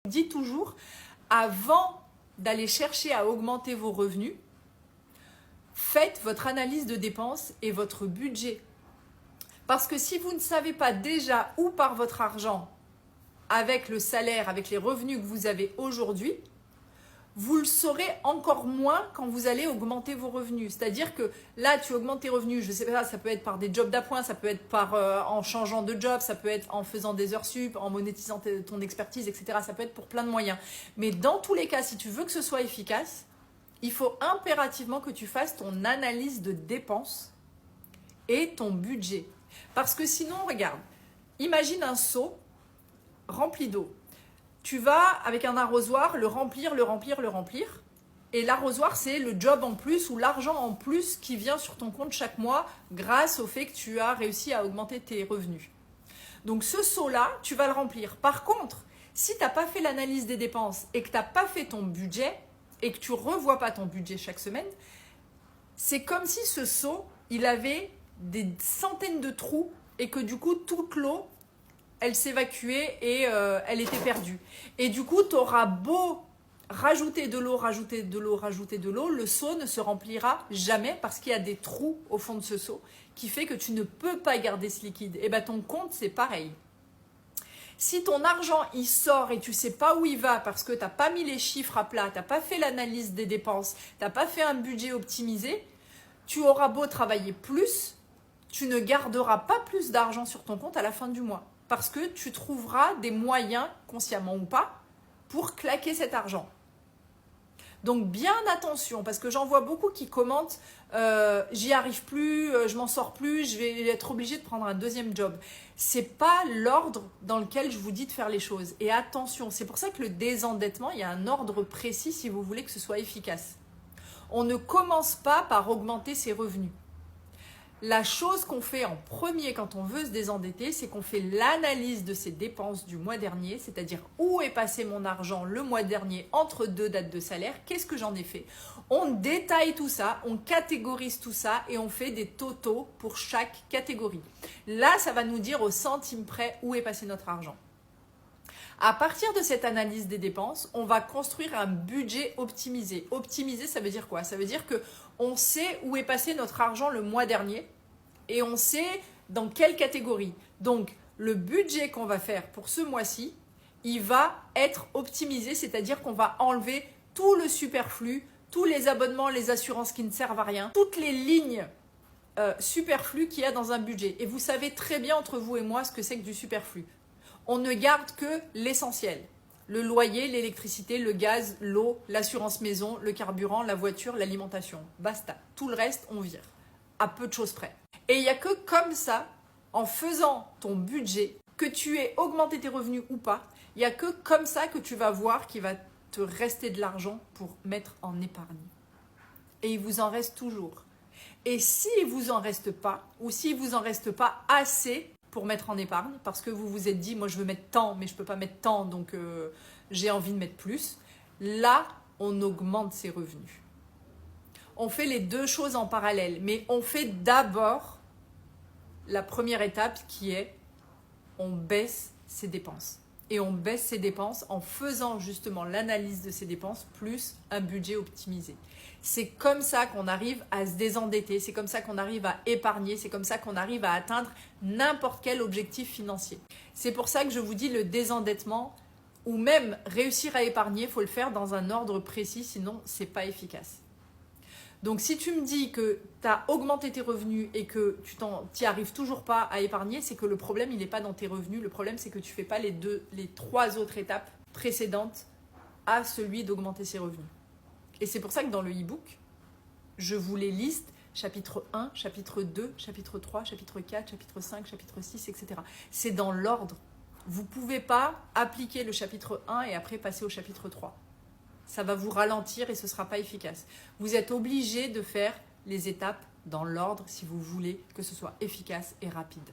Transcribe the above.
Je dis toujours, avant d'aller chercher à augmenter vos revenus, faites votre analyse de dépenses et votre budget. Parce que si vous ne savez pas déjà où part votre argent avec le salaire, avec les revenus que vous avez aujourd'hui, vous le saurez encore moins quand vous allez augmenter vos revenus. C'est-à-dire que là, tu augmentes tes revenus, je sais pas, ça peut être par des jobs d'appoint, ça peut être en changeant de job, ça peut être en faisant des heures sup, en monétisant ton expertise, etc. Ça peut être pour plein de moyens. Mais dans tous les cas, si tu veux que ce soit efficace, il faut impérativement que tu fasses ton analyse de dépenses et ton budget. Parce que sinon, regarde, imagine un seau rempli d'eau. Tu vas, avec un arrosoir, le remplir. Et l'arrosoir, c'est le job en plus ou l'argent en plus qui vient sur ton compte chaque mois grâce au fait que tu as réussi à augmenter tes revenus. Donc ce seau-là, tu vas le remplir. Par contre, si tu n'as pas fait l'analyse des dépenses et que tu n'as pas fait ton budget et que tu ne revois pas ton budget chaque semaine, c'est comme si ce seau, il avait des centaines de trous et que du coup, toute l'eau, elle s'évacuait et elle était perdue. Et du coup, tu auras beau rajouter de l'eau, le seau ne se remplira jamais parce qu'il y a des trous au fond de ce seau qui fait que tu ne peux pas garder ce liquide. Et bien ton compte, c'est pareil. Si ton argent, il sort et tu ne sais pas où il va parce que tu n'as pas mis les chiffres à plat, tu n'as pas fait l'analyse des dépenses, tu n'as pas fait un budget optimisé, tu auras beau travailler plus, tu ne garderas pas plus d'argent sur ton compte à la fin du mois. Parce que tu trouveras des moyens, consciemment ou pas, pour claquer cet argent. Donc bien attention, parce que j'en vois beaucoup qui commentent « j'y arrive plus, je m'en sors plus, je vais être obligé de prendre un deuxième job ». C'est pas l'ordre dans lequel je vous dis de faire les choses. Et attention, c'est pour ça que le désendettement, il y a un ordre précis si vous voulez que ce soit efficace. On ne commence pas par augmenter ses revenus. La chose qu'on fait en premier quand on veut se désendetter, c'est qu'on fait l'analyse de ses dépenses du mois dernier, c'est-à-dire où est passé mon argent le mois dernier entre deux dates de salaire, qu'est-ce que j'en ai fait. On détaille tout ça, on catégorise tout ça et on fait des totaux pour chaque catégorie. Là, ça va nous dire au centime près où est passé notre argent. À partir de cette analyse des dépenses, on va construire un budget optimisé. Optimisé, ça veut dire quoi? Ça veut dire qu'on sait où est passé notre argent le mois dernier et on sait dans quelle catégorie. Donc, le budget qu'on va faire pour ce mois-ci, il va être optimisé, c'est-à-dire qu'on va enlever tout le superflu, tous les abonnements, les assurances qui ne servent à rien, toutes les lignes superflues qu'il y a dans un budget. Et vous savez très bien entre vous et moi ce que c'est que du superflu. On ne garde que l'essentiel. Le loyer, l'électricité, le gaz, l'eau, l'assurance maison, le carburant, la voiture, l'alimentation. Basta. Tout le reste, on vire. À peu de choses près. Et il n'y a que comme ça, en faisant ton budget, que tu aies augmenté tes revenus ou pas, il n'y a que comme ça que tu vas voir qu'il va te rester de l'argent pour mettre en épargne. Et il vous en reste toujours. Et s'il ne vous en reste pas, ou s'il ne vous en reste pas assez pour mettre en épargne, parce que vous vous êtes dit, moi je veux mettre tant, mais je ne peux pas mettre tant, donc j'ai envie de mettre plus. Là, on augmente ses revenus. On fait les deux choses en parallèle, mais on fait d'abord la première étape qui est, on baisse ses dépenses. Et on baisse ses dépenses en faisant justement l'analyse de ses dépenses plus un budget optimisé. C'est comme ça qu'on arrive à se désendetter, c'est comme ça qu'on arrive à épargner, c'est comme ça qu'on arrive à atteindre n'importe quel objectif financier. C'est pour ça que je vous dis le désendettement ou même réussir à épargner, il faut le faire dans un ordre précis, sinon c'est pas efficace. Donc si tu me dis que tu as augmenté tes revenus et que tu n'y arrives toujours pas à épargner, c'est que le problème il n'est pas dans tes revenus, le problème c'est que tu ne fais pas les 3 autres étapes précédentes à celui d'augmenter ses revenus. Et c'est pour ça que dans le e-book, je vous les liste, chapitre 1, chapitre 2, chapitre 3, chapitre 4, chapitre 5, chapitre 6, etc. C'est dans l'ordre. Vous ne pouvez pas appliquer le chapitre 1 et après passer au chapitre 3. Ça va vous ralentir et ce ne sera pas efficace. Vous êtes obligé de faire les étapes dans l'ordre si vous voulez que ce soit efficace et rapide.